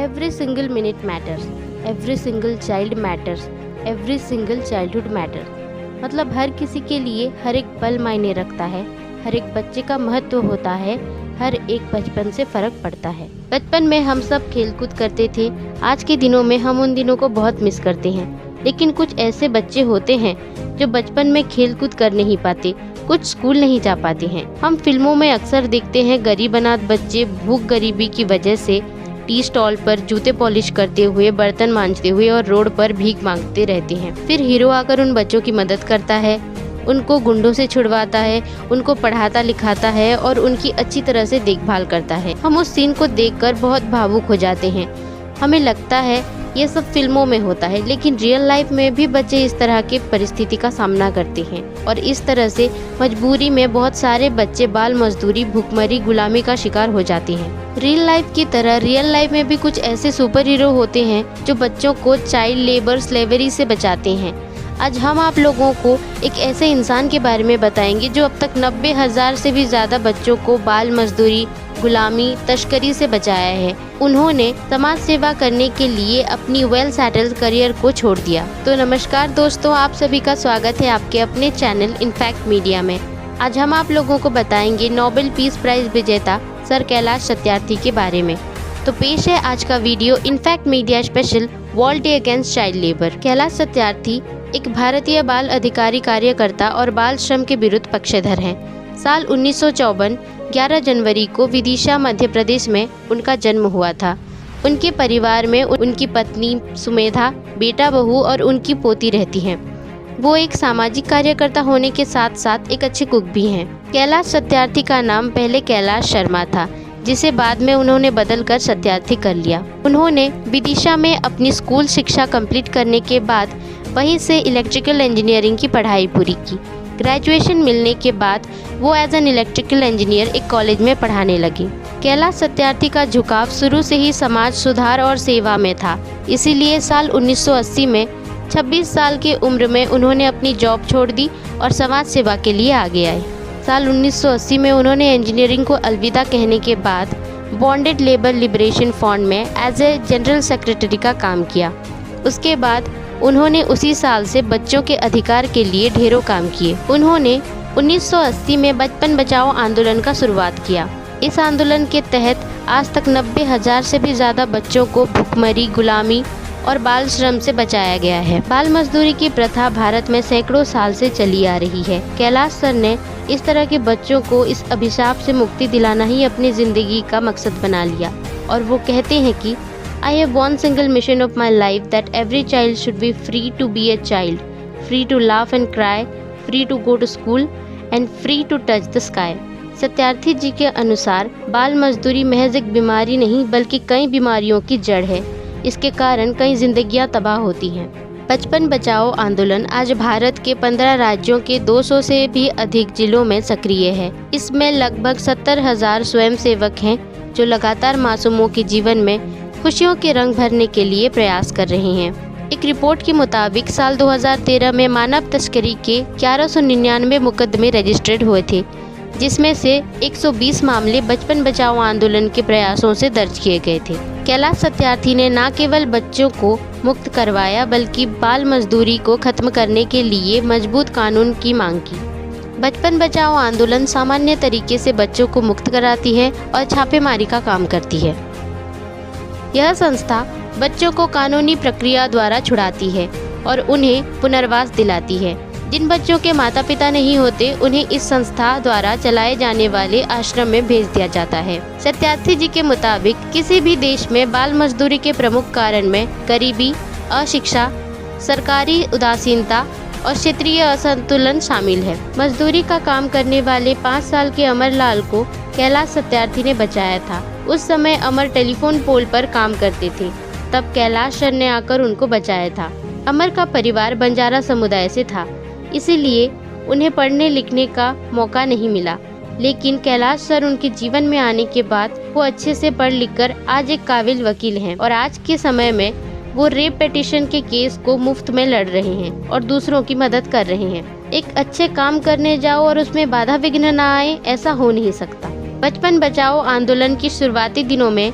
Every single minute matters, every single child matters, every single childhood matters। मतलब हर किसी के लिए हर एक पल मायने रखता है, हर एक बच्चे का महत्व होता है, हर एक बचपन से फ़र्क पड़ता है। बचपन में हम सब खेलकूद करते थे। आज के दिनों में हम उन दिनों को बहुत मिस करते हैं। लेकिन कुछ ऐसे बच्चे होते हैं जो बचपन में खेलकूद कर नहीं पाते, कुछ स्कूल नहीं जा पाते हैं। हम फिल्मों में अक्सर देखते हैं गरीब अनाथ बच्चे भूख गरीबी की वजह से टी स्टॉल पर जूते पॉलिश करते हुए, बर्तन मांजते हुए और रोड पर भीख मांगते रहते हैं। फिर हीरो आकर उन बच्चों की मदद करता है, उनको गुंडों से छुड़वाता है, उनको पढ़ाता लिखाता है और उनकी अच्छी तरह से देखभाल करता है। हम उस सीन को देखकर बहुत भावुक हो जाते हैं। हमें लगता है ये सब फिल्मों में होता है, लेकिन रियल लाइफ में भी बच्चे इस तरह की परिस्थिति का सामना करते हैं और इस तरह से मजबूरी में बहुत सारे बच्चे बाल मजदूरी, भूखमरी, गुलामी का शिकार हो जाते हैं। रियल लाइफ की तरह रियल लाइफ में भी कुछ ऐसे सुपर हीरो होते हैं जो बच्चों को चाइल्ड लेबर, स्लेवरी से बचाते हैं। आज हम आप लोगों को एक ऐसे इंसान के बारे में बताएंगे जो अब तक 90,000 से भी ज़्यादा बच्चों को बाल मजदूरी, गुलामी, तस्करी से बचाया है। उन्होंने समाज सेवा करने के लिए अपनी वेल सेटल्ड करियर को छोड़ दिया। तो नमस्कार दोस्तों, आप सभी का स्वागत है आपके अपने चैनल इनफैक्ट मीडिया में। आज हम आप लोगों को बताएंगे नोबेल पीस प्राइज विजेता सर कैलाश सत्यार्थी के बारे में। तो पेश है आज का video in fact media special world day against child labour. Kailash Satyarthi एक भारतीय बाल अधिकारी कार्यकर्ता और बाल श्रम के विरुद्ध पक्षधर हैं। साल 1954 11 जनवरी को विदिशा, मध्य प्रदेश में उनका जन्म हुआ था। उनके परिवार में उनकी पत्नी सुमेधा, बेटा बहू और उनकी पोती रहती हैं। वो एक सामाजिक कार्यकर्ता होने के साथ साथ एक अच्छे कुक भी हैं। कैलाश सत्यार्थी का नाम पहले कैलाश शर्मा था, जिसे बाद में उन्होंने बदलकर सत्यार्थी कर लिया। उन्होंने विदिशा में अपनी स्कूल शिक्षा कंप्लीट करने के बाद वहीं से इलेक्ट्रिकल इंजीनियरिंग की पढ़ाई पूरी की। ग्रेजुएशन मिलने के बाद वो एज एन इलेक्ट्रिकल इंजीनियर एक कॉलेज में पढ़ाने लगी। कैलाश सत्यार्थी का झुकाव शुरू से ही समाज सुधार और सेवा में था। इसीलिए साल 1980 में 26 साल की उम्र में उन्होंने अपनी जॉब छोड़ दी और समाज सेवा के लिए आगे आए। साल 1980 में उन्होंने इंजीनियरिंग को अलविदा कहने के बाद बॉन्डेड लेबर लिबरेशन फ्रंट में एज ए जनरल सेक्रेटरी का काम किया। उसके बाद उन्होंने उसी साल से बच्चों के अधिकार के लिए ढेरों काम किए। उन्होंने 1980 में बचपन बचाओ आंदोलन का शुरुआत किया। इस आंदोलन के तहत आज तक 90,000 से भी ज़्यादा बच्चों को भूखमरी, गुलामी और बाल श्रम से बचाया गया है। बाल मजदूरी की प्रथा भारत में सैकड़ों साल से चली आ रही है। कैलाश सर ने इस तरह के बच्चों को इस अभिशाप से मुक्ति दिलाना ही अपनी ज़िंदगी का मकसद बना लिया और वो कहते हैं कि I have one single mission of my life that every child should be free to be a child, free to laugh and cry, free to go to school and free to touch the sky। Satyarthi जी के अनुसार बाल मजदूरी महज एक बीमारी नहीं बल्कि कई बीमारियों की जड़ है। इसके कारण कई जिंदगियां तबाह होती हैं। बचपन बचाओ आंदोलन आज भारत के 15 राज्यों के 200 से भी अधिक जिलों में सक्रिय है। इसमें लगभग 70,000 स्वयंसेवक हैं जो लगातार मासूमों के जीवन में खुशियों के रंग भरने के लिए प्रयास कर रहे हैं। एक रिपोर्ट के मुताबिक साल 2013 में मानव तस्करी के 1199 मुकदमे रजिस्टर्ड हुए थे, जिसमें से 120 मामले बचपन बचाओ आंदोलन के प्रयासों से दर्ज किए गए थे। कैलाश सत्यार्थी ने न केवल बच्चों को मुक्त करवाया बल्कि बाल मजदूरी को खत्म करने के लिए मजबूत कानून की मांग की। बचपन बचाओ आंदोलन सामान्य तरीके से बच्चों को मुक्त कराती है और छापेमारी का काम करती है। यह संस्था बच्चों को कानूनी प्रक्रिया द्वारा छुड़ाती है और उन्हें पुनर्वास दिलाती है। जिन बच्चों के माता पिता नहीं होते उन्हें इस संस्था द्वारा चलाए जाने वाले आश्रम में भेज दिया जाता है। सत्यार्थी जी के मुताबिक किसी भी देश में बाल मजदूरी के प्रमुख कारण में गरीबी, अशिक्षा, सरकारी उदासीनता और क्षेत्रीय असंतुलन शामिल है। मजदूरी का काम करने वाले 5 साल के अमरलाल को कैलाश सत्यार्थी ने बचाया था। उस समय अमर टेलीफोन पोल पर काम करते थे, तब कैलाश सर ने आकर उनको बचाया था। अमर का परिवार बंजारा समुदाय से था, इसीलिए उन्हें पढ़ने लिखने का मौका नहीं मिला। लेकिन कैलाश सर उनके जीवन में आने के बाद वो अच्छे से पढ़ लिखकर आज एक काबिल वकील हैं और आज के समय में वो रेप पिटीशन के केस को मुफ्त में लड़ रहे हैं और दूसरों की मदद कर रहे हैं। एक अच्छे काम करने जाओ और उसमें बाधा विघ्न न आए, ऐसा हो नहीं सकता। बचपन बचाओ आंदोलन की शुरुआती दिनों में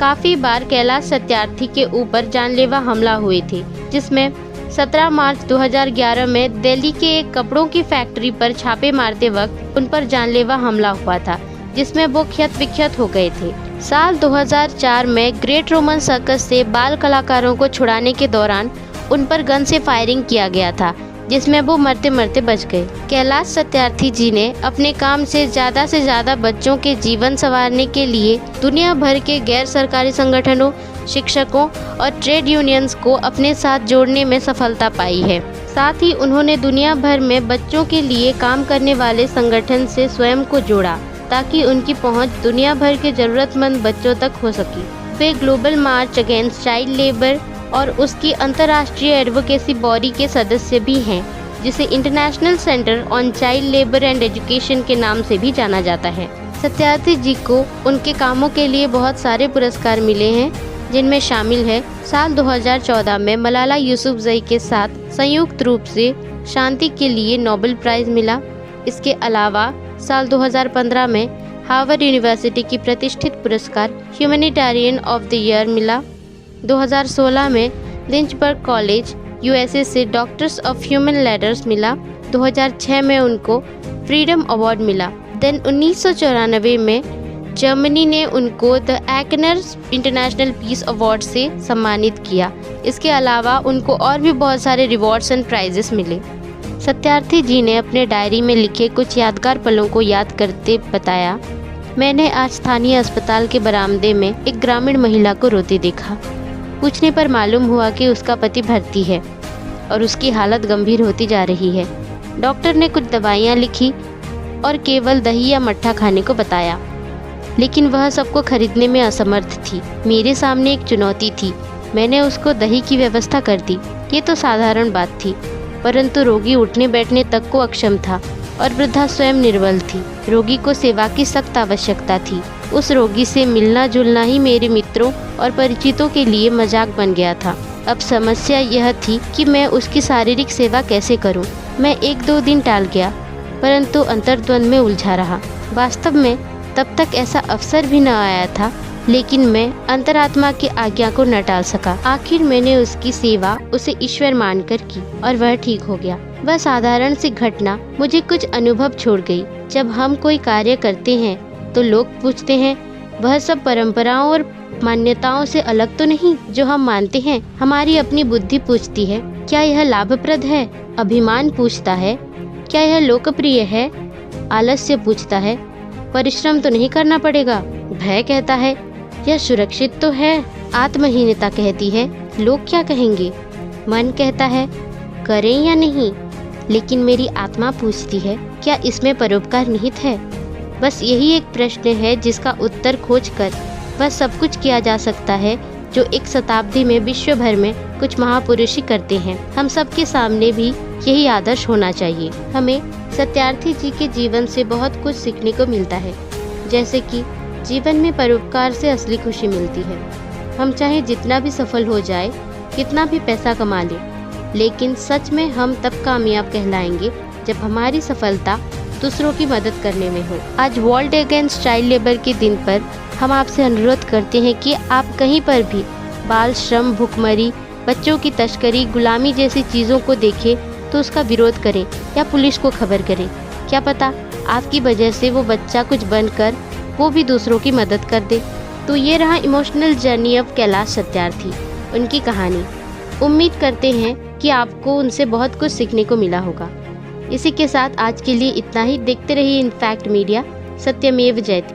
काफ़ी बार कैलाश सत्यार्थी के ऊपर जानलेवा हमला हुए थे, जिसमें 17 मार्च 2011 में दिल्ली के एक कपड़ों की फैक्ट्री पर छापे मारते वक्त उन पर जानलेवा हमला हुआ था, जिसमें वो क्षत विक्षत हो गए थे। साल 2004 में ग्रेट रोमन सर्कस से बाल कलाकारों को छुड़ाने के दौरान उन पर गन से फायरिंग किया गया था, जिसमें वो मरते मरते बच गए। कैलाश सत्यार्थी जी ने अपने काम से ज़्यादा बच्चों के जीवन संवारने के लिए दुनिया भर के गैर सरकारी संगठनों, शिक्षकों और ट्रेड यूनियंस को अपने साथ जोड़ने में सफलता पाई है। साथ ही उन्होंने दुनिया भर में बच्चों के लिए काम करने वाले संगठन से स्वयं को जोड़ा, ताकि उनकी पहुंच दुनिया भर के ज़रूरतमंद बच्चों तक हो सके। वे global march against child labour और उसकी अंतर्राष्ट्रीय एडवोकेसी बॉडी के सदस्य भी हैं, जिसे international centre on child labour and education के नाम से भी जाना जाता है। सत्यार्थी जी को उनके कामों के लिए बहुत सारे पुरस्कार मिले हैं, जिनमें शामिल है साल 2014 में मलाला यूसुफजई के साथ संयुक्त रूप से शांति के लिए नोबेल प्राइज़ मिला। इसके अलावा साल 2015 में हार्वर्ड यूनिवर्सिटी की प्रतिष्ठित पुरस्कार ह्यूमैनिटेरियन ऑफ द ईयर मिला। 2016 में लिंचबर्ग कॉलेज यूएसए से डॉक्टर्स ऑफ ह्यूमन लेडर्स मिला। 2006 में उनको फ्रीडम अवार्ड मिला। देन 1994 में जर्मनी ने उनको द एक्नर इंटरनेशनल पीस अवार्ड से सम्मानित किया। इसके अलावा उनको और भी बहुत सारे रिवॉर्ड्स एंड प्राइजेस मिले। सत्यार्थी जी ने अपने डायरी में लिखे कुछ यादगार पलों को याद करते बताया, मैंने आज स्थानीय अस्पताल के बरामदे में एक ग्रामीण महिला को रोते देखा। पूछने पर मालूम हुआ कि उसका पति भर्ती है और उसकी हालत गंभीर होती जा रही है। डॉक्टर ने कुछ दवाइयाँ लिखी और केवल दही या मट्ठा खाने को बताया, लेकिन वह सबको खरीदने में असमर्थ थी। मेरे सामने एक चुनौती थी। मैंने उसको दही की व्यवस्था कर दी। ये तो साधारण बात थी, परंतु रोगी उठने बैठने तक को अक्षम था और वृद्धा स्वयं निर्बल थी। रोगी को सेवा की सख्त आवश्यकता थी। उस रोगी से मिलना जुलना ही मेरे मित्रों और परिचितों के लिए मजाक बन गया था। अब समस्या यह थी कि मैं उसकी शारीरिक सेवा कैसे करूं। मैं 1-2 दिन टाल गया, परंतु अंतर्द्वंद में उलझा रहा। वास्तव में तब तक ऐसा अवसर भी न आया था, लेकिन मैं अंतरात्मा की आज्ञा को न टाल सका। आखिर मैंने उसकी सेवा उसे ईश्वर मानकर की और वह ठीक हो गया। वह साधारण सी घटना मुझे कुछ अनुभव छोड़ गई। जब हम कोई कार्य करते हैं तो लोग पूछते हैं, वह सब परंपराओं और मान्यताओं से अलग तो नहीं जो हम मानते हैं। हमारी अपनी बुद्धि पूछती है, क्या यह लाभप्रद है? अभिमान पूछता है, क्या यह लोकप्रिय है? आलस्य पूछता है, परिश्रम तो नहीं करना पड़ेगा? भय कहता है, यह सुरक्षित तो है? आत्महीनता कहती है, लोग क्या कहेंगे? मन कहता है, करें या नहीं? लेकिन मेरी आत्मा पूछती है, क्या इसमें परोपकार निहित है? बस यही एक प्रश्न है जिसका उत्तर खोजकर वह सब कुछ किया जा सकता है जो एक शताब्दी में विश्व भर में कुछ महापुरुष ही करते हैं। हम सबके सामने भी यही आदर्श होना चाहिए। हमें सत्यार्थी जी के जीवन से बहुत कुछ सीखने को मिलता है, जैसे कि जीवन में परोपकार से असली खुशी मिलती है। हम चाहे जितना भी सफल हो जाए, कितना भी पैसा कमा लें, लेकिन सच में हम तब कामयाब कहलाएंगे जब हमारी सफलता दूसरों की मदद करने में हो। आज वर्ल्ड अगेंस्ट चाइल्ड लेबर के दिन पर हम आपसे अनुरोध करते हैं कि आप कहीं पर भी बाल श्रम, भुखमरी, बच्चों की तस्करी, गुलामी जैसी चीज़ों को देखें तो उसका विरोध करें या पुलिस को खबर करें। क्या पता आपकी वजह से वो बच्चा कुछ बनकर वो भी दूसरों की मदद कर दे। तो ये रहा emotional journey of Kailash Satyarthi, उनकी कहानी। उम्मीद करते हैं कि आपको उनसे बहुत कुछ सीखने को मिला होगा। इसी के साथ आज के लिए इतना ही। देखते रहिए इनफैक्ट मीडिया। सत्यमेव जयते।